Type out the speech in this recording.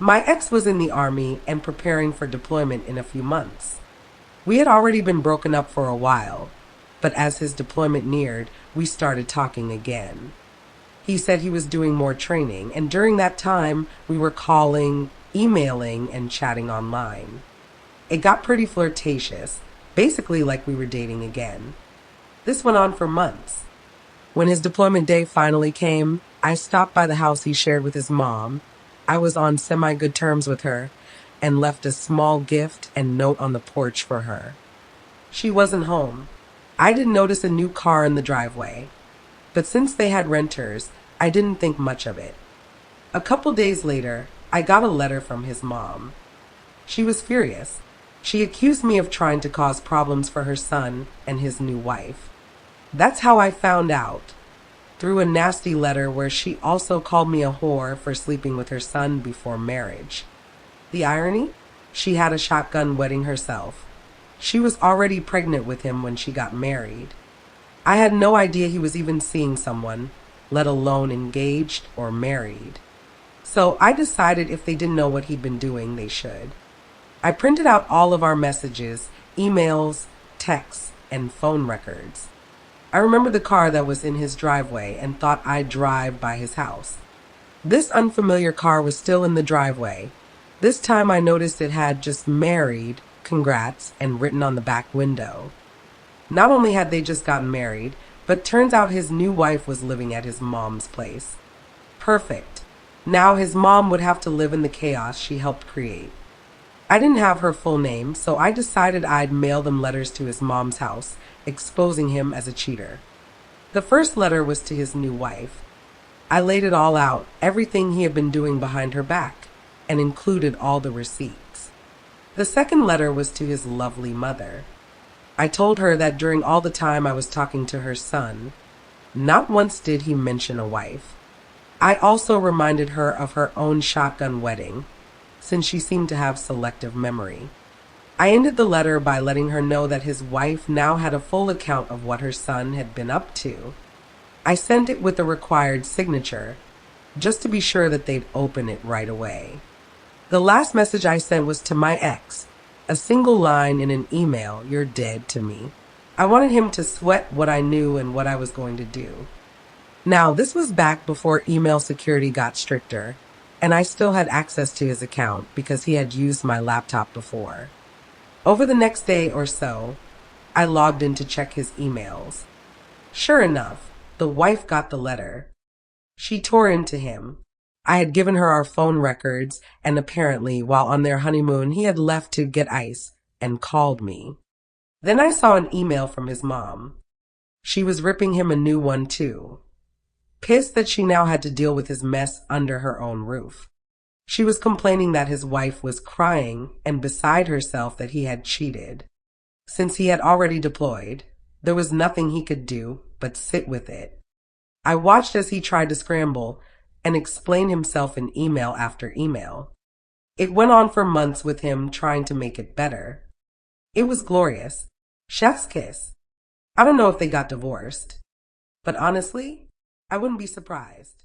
My ex was in the army and preparing for deployment in a few months. We had already been broken up for a while, but as his deployment neared, we started talking again. He said he was doing more training, and during that time, we were calling, emailing, and chatting online. It got pretty flirtatious, basically like we were dating again. This went on for months. When his deployment day finally came, I stopped by the house he shared with his mom. I was on semi good terms with her and left a small gift and note on the porch for her. She wasn't home. I didn't notice a new car in the driveway, but since they had renters, I didn't think much of it. A couple days later, I got a letter from his mom. She was furious. She accused me of trying to cause problems for her son and his new wife. That's how I found out, through a nasty letter where she also called me a whore for sleeping with her son before marriage. The irony? She had a shotgun wedding herself. She was already pregnant with him when she got married. I had no idea he was even seeing someone, let alone engaged or married. So I decided if they didn't know what he'd been doing, they should. I printed out all of our messages, emails, texts, and phone records. I remember the car that was in his driveway and thought I'd drive by his house. This unfamiliar car was still in the driveway. This time I noticed it had just married, congrats, and written on the back window. Not only had they just gotten married, but turns out his new wife was living at his mom's place. Perfect. Now his mom would have to live in the chaos she helped create. I didn't have her full name, so I decided I'd mail them letters to his mom's house, exposing him as a cheater. The first letter was to his new wife. I laid it all out, everything he had been doing behind her back, and included all the receipts. The second letter was to his lovely mother. I told her that during all the time I was talking to her son, not once did he mention a wife. I also reminded her of her own shotgun wedding, since she seemed to have selective memory. I ended the letter by letting her know that his wife now had a full account of what her son had been up to. I sent it with the required signature, just to be sure that they'd open it right away. The last message I sent was to my ex, a single line in an email, "You're dead to me." I wanted him to sweat what I knew and what I was going to do. Now, this was back before email security got stricter, and I still had access to his account because he had used my laptop before. Over the next day or so, I logged in to check his emails. Sure enough, the wife got the letter. She tore into him. I had given her our phone records, and apparently, while on their honeymoon, he had left to get ice and called me. Then I saw an email from his mom. She was ripping him a new one too, pissed that she now had to deal with his mess under her own roof. She was complaining that his wife was crying and beside herself that he had cheated. Since he had already deployed, there was nothing he could do but sit with it. I watched as he tried to scramble and explain himself in email after email. It went on for months with him trying to make it better. It was glorious. Chef's kiss. I don't know if they got divorced, but honestly, I wouldn't be surprised.